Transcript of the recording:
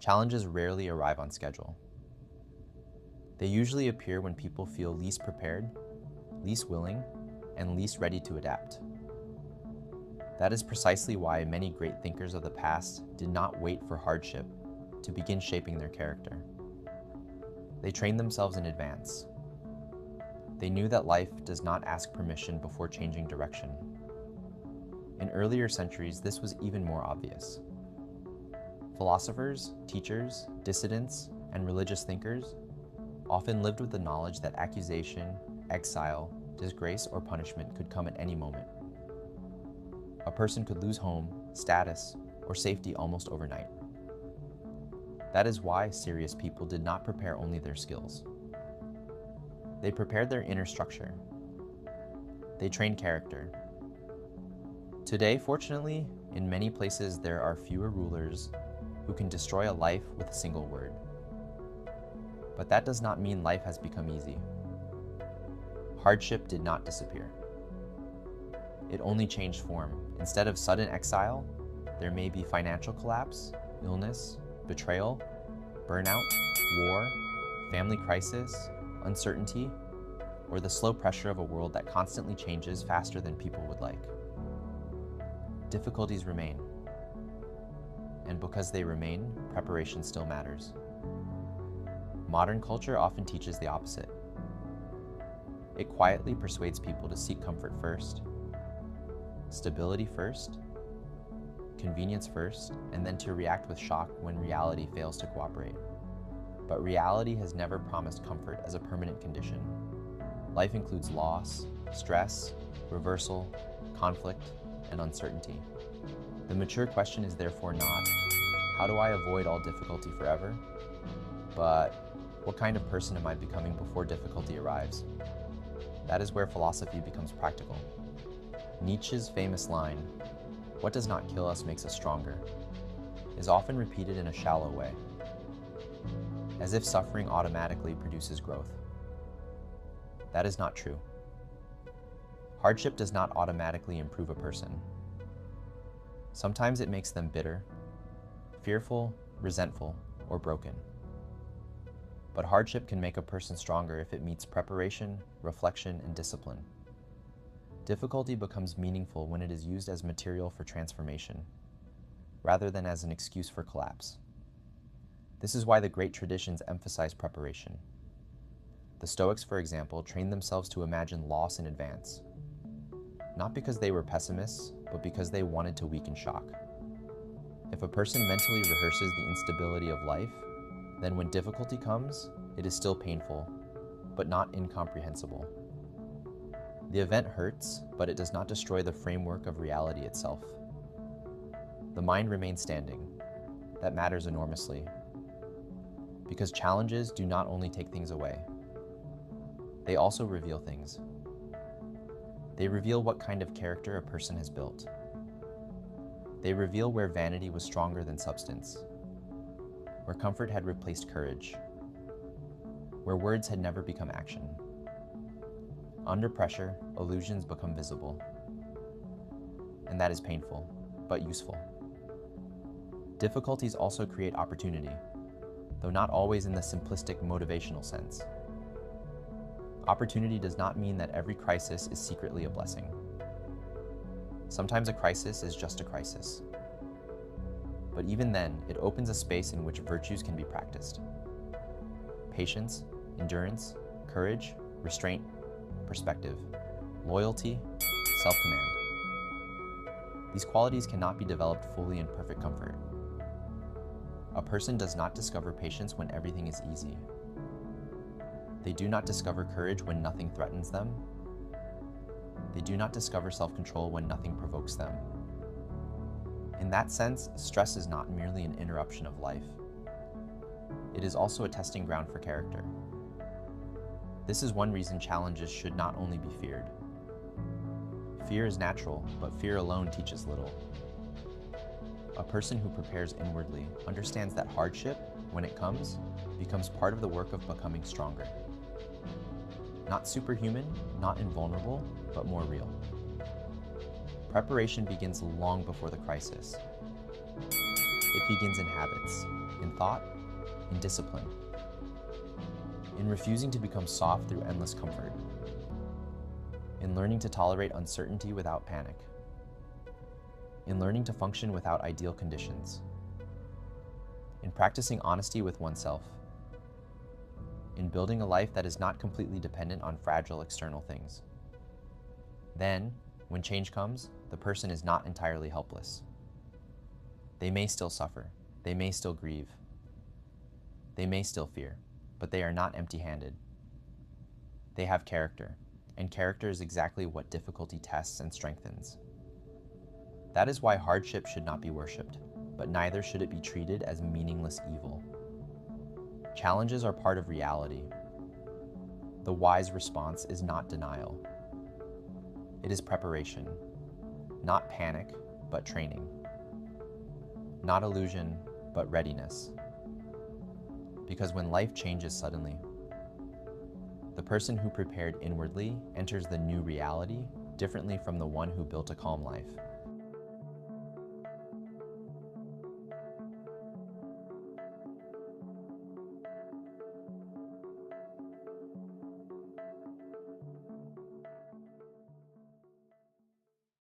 Challenges rarely arrive on schedule. They usually appear when people feel least prepared, least willing, and least ready to adapt. That is precisely why many great thinkers of the past did not wait for hardship to begin shaping their character. They trained themselves in advance. They knew that life does not ask permission before changing direction. In earlier centuries, this was even more obvious. Philosophers, teachers, dissidents, and religious thinkers often lived with the knowledge that accusation, exile, disgrace, or punishment could come at any moment. A person could lose home, status, or safety almost overnight. That is why serious people did not prepare only their skills. They prepared their inner structure. They trained character. Today, fortunately, in many places there are fewer rulers who can destroy a life with a single word. But that does not mean life has become easy. Hardship did not disappear. It only changed form. Instead of sudden exile, there may be financial collapse, illness, betrayal, burnout, war, family crisis, uncertainty, or the slow pressure of a world that constantly changes faster than people would like. Difficulties remain. And because they remain, preparation still matters. Modern culture often teaches the opposite. It quietly persuades people to seek comfort first, stability first, convenience first, and then to react with shock when reality fails to cooperate. But reality has never promised comfort as a permanent condition. Life includes loss, stress, reversal, conflict, and uncertainty. The mature question is therefore not, how do I avoid all difficulty forever? But what kind of person am I becoming before difficulty arrives? That is where philosophy becomes practical. Nietzsche's famous line, "What does not kill us makes us stronger," is often repeated in a shallow way, as if suffering automatically produces growth. That is not true. Hardship does not automatically improve a person. Sometimes it makes them bitter, fearful, resentful, or broken. But hardship can make a person stronger if it meets preparation, reflection, and discipline. Difficulty becomes meaningful when it is used as material for transformation, rather than as an excuse for collapse. This is why the great traditions emphasize preparation. The Stoics, for example, trained themselves to imagine loss in advance, not because they were pessimists, but because they wanted to weaken shock. If a person mentally rehearses the instability of life, then when difficulty comes, it is still painful, but not incomprehensible. The event hurts, but it does not destroy the framework of reality itself. The mind remains standing. That matters enormously, because challenges do not only take things away, they also reveal things. They reveal what kind of character a person has built. They reveal where vanity was stronger than substance, where comfort had replaced courage, where words had never become action. Under pressure, illusions become visible. And that is painful, but useful. Difficulties also create opportunity, though not always in the simplistic motivational sense. Opportunity does not mean that every crisis is secretly a blessing. Sometimes a crisis is just a crisis. But even then, it opens a space in which virtues can be practiced. Patience, endurance, courage, restraint, perspective, loyalty, self-command. These qualities cannot be developed fully in perfect comfort. A person does not discover patience when everything is easy. They do not discover courage when nothing threatens them. They do not discover self-control when nothing provokes them. In that sense, stress is not merely an interruption of life. It is also a testing ground for character. This is one reason challenges should not only be feared. Fear is natural, but fear alone teaches little. A person who prepares inwardly understands that hardship, when it comes, becomes part of the work of becoming stronger. Not superhuman, not invulnerable, but more real. Preparation begins long before the crisis. It begins in habits, in thought, in discipline, in refusing to become soft through endless comfort, in learning to tolerate uncertainty without panic, in learning to function without ideal conditions, in practicing honesty with oneself, in building a life that is not completely dependent on fragile external things. Then, when change comes, the person is not entirely helpless. They may still suffer, they may still grieve, they may still fear, but they are not empty-handed. They have character, and character is exactly what difficulty tests and strengthens. That is why hardship should not be worshipped, but neither should it be treated as meaningless evil. Challenges are part of reality. The wise response is not denial. It is preparation, not panic, but training. Not illusion, but readiness. Because when life changes suddenly, the person who prepared inwardly enters the new reality differently from the one who built a calm life.